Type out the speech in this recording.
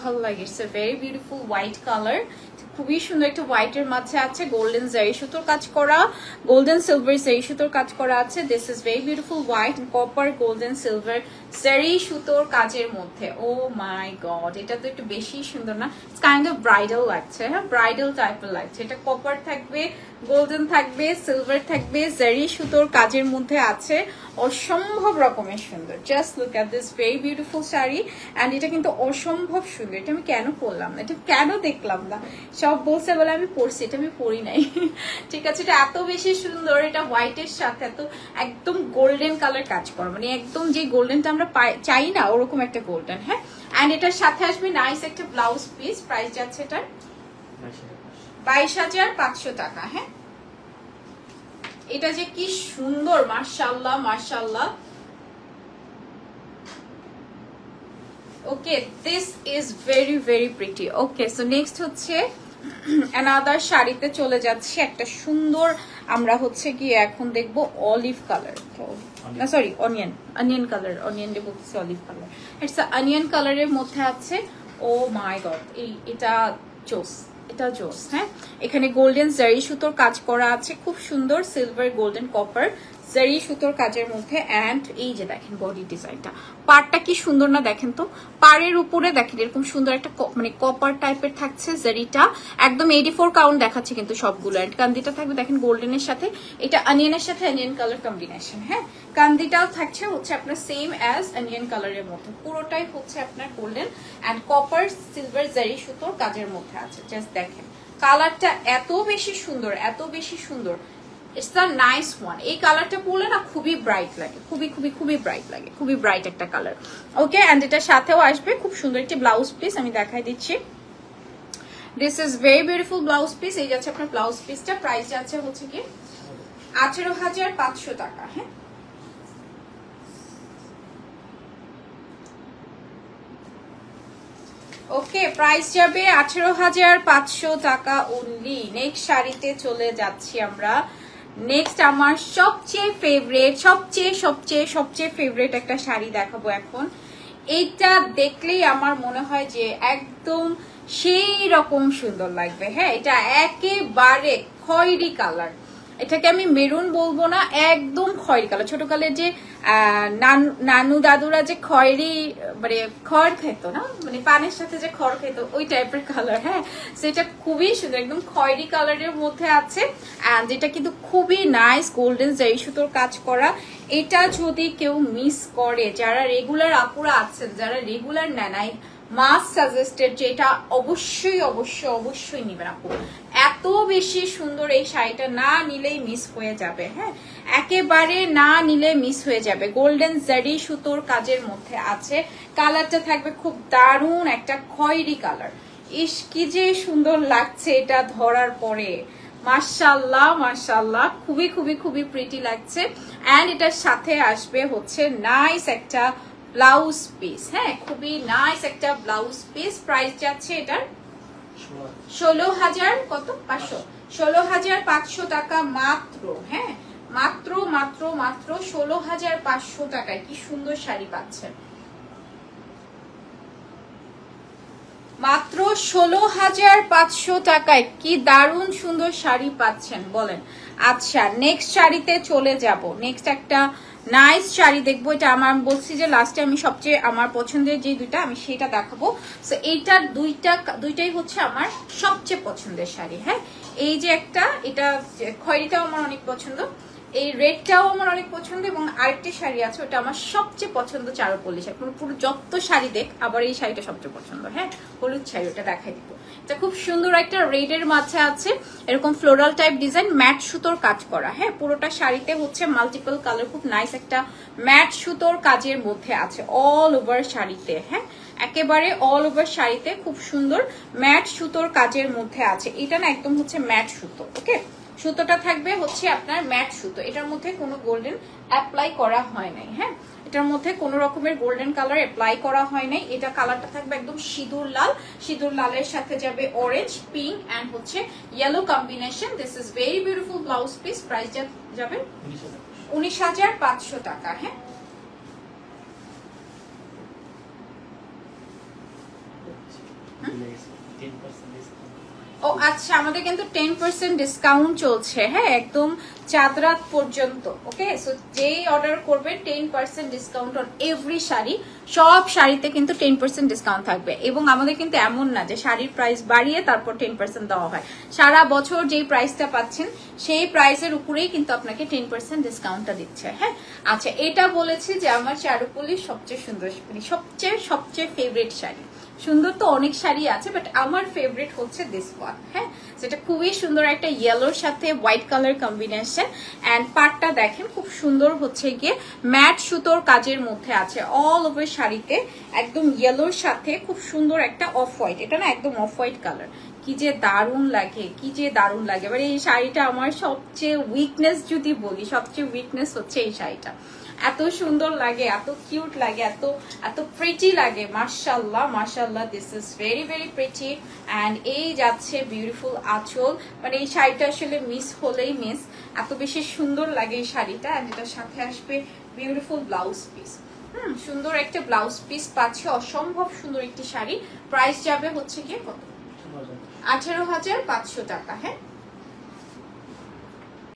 ভালো লাগে, it's a very beautiful white colour, খুবই সুন্দর একটা হোয়াইটের মাঝে আছে গোল্ডেন জারি সুতোর কাজ করা, গোল্ডেন সিলভার জারি সুতোর কাজ করা আছে। This is very beautiful white and copper golden silver zari সুতোর কাজের মধ্যে। ও মাই গড, এটা তো একটু বেশি সুন্দর না? ইটস কাইন্ড অফ ব্রাইডাল লাগছে, হ্যাঁ ব্রাইডাল টাইপের লাগছে। এটা কপার থাকবে, গোল্ডেন থাকবে, সিলভার থাকবে, জারি সুতোর কাজের মধ্যে আছে, অসম্ভব রকমের সুন্দর। Just look at this very beautiful sari and এটা কিন্তু অসম্ভব সুন্দর। এটা আমি কেন পরলাম না, এটা কেন দেখলাম না? সব বলছে বলে আমি পরছি, এটা আমি পরি নাই। ঠিক আছে, এটা এত বেশি সুন্দর, এটা হোয়াইটের সাথে এত একদম গোল্ডেন কালার কাজ করা, মানে একদম যে গোল্ডেনটা আমরা চাই না ওরকম একটা গোল্ডেন। হ্যাঁ, অ্যান্ড এটার সাথে আসবে নাইস একটা ব্লাউজ পিস। প্রাইস যাচ্ছে এটার 22,500 টাকা। হ্যাঁ, এটা যে কি সুন্দর, মাশাআল্লাহ মাশাআল্লাহ। Okay, this is very very pretty. Okay, so next হচ্ছে অ্যানাদার শাড়িতে চলে যাচ্ছে, একটা সুন্দর আমরা হচ্ছে কি এখন দেখবো অলিভ কালার, না সরি অনিয়ন কালার, অনিয়ন দিয়ে বলছি অলিভ কালার, ইটস অনিয়ন কালারের মধ্যে আছে। ও মাই গড, এটা জোস, এটা জোস। হ্যাঁ, এখানে গোল্ডেন জারি সুতোর কাজ করা আছে, খুব সুন্দর সিলভার গোল্ডেন কপার জারি সুতোর কাজের মধ্যে। অ্যান্ড এই যে দেখেন বডি ডিজাইনটা, পাড়টা কি সুন্দর না? দেখেন তো, পাড়ের উপরে দেখেন এরকম সুন্দর একটা মানে কপার টাইপের থাকছে জারিটা, একদম 84 কাউন্ট দেখাচ্ছে কিন্তু সবগুলো। অ্যান্ড কান্দিটা থাকবে দেখেন গোল্ডেনের সাথে, এটা অনিয়নের সাথে অনিয়ন কালার কম্বিনেশন। হ্যাঁ, কান্দিটাও থাকছে হচ্ছে আপনার সেম অ্যাজ অনিয়ন কালারের মধ্যে, পুরোটাই হচ্ছে আপনার golden and copper silver zari সুতোর কাজের মধ্যে আছে। জাস্ট দেখেন কালারটা এত বেশি সুন্দর, এত বেশি সুন্দর। It's the nice one. এই কালারটা পরলে না খুবই ব্রাইট লাগে, খুবই খুবই খুবই ব্রাইট লাগে, খুবই ব্রাইট একটা কালার। ওকে, অ্যান্ড এটার সাথেও আসবে খুব সুন্দর একটি ব্লাউজ পিস, আমি দেখাই দিচ্ছি। This is very beautiful blouse piece. এই যাচ্ছে আপনার ব্লাউজ পিসটা, প্রাইস যাচ্ছে হচ্ছে কি 18,500 টাকা। হ্যাঁ, ওকে, প্রাইস যাবে 18,500 টাকা অনলি। নেক্সট শাড়িতে চলে যাচ্ছি আমরা। নেক্সট আমার সবচেয়ে ফেভারিট, সবচেয়ে সবচেয়ে সবচেয়ে ফেভারিট একটা শাড়ি দেখাবো এখন। এইটা দেখলেই আমার মনে হয় যে একদম সেই রকম সুন্দর লাগবে। হ্যাঁ, এটা একেবারে খয়েরি কালার, এটাকে আমি মেরুন বলবো না, একদম খয়েরি কালার। ছোটকালের যে নানু দাদুরা যে খয়েরি মানে খড় খেত না, মানে পানের সাথে যে খড় খেত, ওই টাইপের কালার। হ্যাঁ, সেটা খুবই সুন্দর, একদম খয়েরি কালারের মধ্যে আছে। অ্যান্ড এটা কিন্তু খুবই নাইস গোল্ডেন জারি সুতোর কাজ করা। এটা যদি কেউ মিস করে, যারা রেগুলার আপুরা আছেন, যারা রেগুলার নেয়, মাস্ট সাজেস্টেড যে এটা অবশ্যই অবশ্যই অবশ্যই নিবেন আপু। এত বেশি সুন্দর এই শাড়িটা, না নিলেই মিস হয়ে যাবে। হ্যাঁ, একেবারে না নিলে মিস হয়ে যাবে। গোল্ডেন জারি সুতোর কাজের মধ্যে আছে, কালারটা থাকবে খুব দারুণ একটা খয়েরি কালার। ইস কি যে সুন্দর লাগছে এটা ধরার পরে, মাশাআল্লাহ মাশাআল্লাহ, খুবই খুবই খুবই প্রিটি লাগছে। অ্যান্ড এটার সাথে আসবে হচ্ছে নাইস একটা ব্লাউজ পিস। হ্যাঁ, খুবই নাইস একটা ব্লাউজ পিস। প্রাইস যাচ্ছে এটার 16,000 কত 500, 16,500 টাকা মাত্র। হ্যাঁ, মাত্র মাত্র মাত্র 16,500 টাকায় কি সুন্দর শাড়ি পাচ্ছেন, মাত্র 16,500 টাকায় কি দারুণ সুন্দর শাড়ি পাচ্ছেন বলেন। আচ্ছা, নেক্সট শাড়িতে চলে যাব। নেক্সট একটা নাইস শাড়ি দেখবো। এটা আমার বলছি যে লাস্টে আমি সবচেয়ে আমার পছন্দের যে দুইটা আমি সেটা দেখাবো। সো এইটা দুইটাই হচ্ছে আমার সবচেয়ে পছন্দের শাড়ি। হ্যাঁ, এই যে একটা, এটা খয়েরিটাও আমার অনেক পছন্দ, এই রেডটাও আমার অনেক পছন্দ, এবং আরেকটি শাড়ি আছে ওটা আমার সবচেয়ে পছন্দ, চারুপল্লী শাড়ি। পুরো যত শাড়ি দেখ আবার এই শাড়িটা সবচেয়ে পছন্দ। হ্যাঁ, হলুদ শাড়ি, ওটা দেখাই দিব। এটা খুব সুন্দর একটা রেডের মাঝে আছে এরকম ফ্লোরাল টাইপ ডিজাইন, ম্যাট সুতোর কাজ করা। হ্যাঁ, পুরোটা শাড়িতে হচ্ছে মাল্টিপল কালার, খুব নাইস একটা ম্যাট সুতোর কাজের মধ্যে আছে অল ওভার শাড়িতে। হ্যাঁ, একেবারে অল ওভার শাড়িতে খুব সুন্দর ম্যাট সুতোর কাজের মধ্যে আছে। এটা না একদম হচ্ছে ম্যাট সুতো। ওকে, সুতোটা থাকবে হচ্ছে আপনার ম্যাট সুতো, এটার মধ্যে কোনো গোল্ডেন অ্যাপ্লাই করা হয় নাই। হ্যাঁ, এটার মধ্যে কোনো রকমের গোল্ডেন কালার অ্যাপ্লাই করা হয় নাই। এটা কালারটা থাকবে একদম সিঁদুর লাল, সিঁদুর লালের সাথে যাবে অরেঞ্জ, পিঙ্ক অ্যান্ড হচ্ছে yellow combination. This is very beautiful blouse piece. Price যাবে 19,500 টাকা। হ্যাঁ, ও আচ্ছা, আমাদের কিন্তু 10% ডিসকাউন্ট চলছে, হ্যাঁ, একদম চাঁদ রাত পর্যন্ত। ওকে, সো যেই অর্ডার করবে 10% ডিসকাউন্ট অন এভরি শাড়ি, সব শাড়িতে কিন্তু 10% ডিসকাউন্ট থাকবে। এবং আমাদের কিন্তু এমন না যে শাড়ির প্রাইস বাড়িয়ে তারপর 10% দেওয়া হয়, সারা বছর যেই প্রাইসটা পাচ্ছেন সেই প্রাইসের উপরেই কিন্তু আপনাকে 10% ডিসকাউন্টটা দিচ্ছে। হ্যাঁ, আচ্ছা, এটা বলেছি যে আমার চারুকলির সবচেয়ে সুন্দর, মানে সবচেয়ে ফেভারিট শাড়ি। সুন্দর তো অনেক শাড়ি আছে, বাট আমার ফেভারিট হচ্ছে দিস ওয়ান। হ্যাঁ, যেটা খুবই সুন্দর, একটা ইয়েলোর সাথে হোয়াইট কালার কম্বিনেশন। অ্যান্ড পাটটা দেখেন খুব সুন্দর, হচ্ছে গিয়ে ম্যাট সুতোর কাজের মধ্যে আছে অল ওভার শাড়িতে, একদম ইয়েলোর সাথে খুব সুন্দর একটা অফ হোয়াইট, এটা না একদম অফ হোয়াইট কালার। কি যে দারুণ লাগে, কি যে দারুণ লাগে। এবার এই শাড়িটা আমার সবচেয়ে উইকনেস যদি বলি, সবচেয়ে উইকনেস হচ্ছে এই শাড়িটা। এত সুন্দর লাগে, এত কিউট লাগে, এত প্রিটি লাগে, মাশাআল্লাহ মাশাআল্লাহ, this is very very pretty. And এই যাচ্ছে বিউটিফুল আঁচল, মানে এই শাড়িটা আসলে মিস হলেই মিস, এত বেশি সুন্দর লাগে এই শাড়িটা। অ্যান্ড এটার সাথে আসবে বিউটিফুল ব্লাউজ পিস। সুন্দর একটা ব্লাউজ পিস পাচ্ছে, অসম্ভব সুন্দর একটি শাড়ি। প্রাইস যাবে হচ্ছে গিয়ে কত? 18,500 টাকা। হ্যাঁ,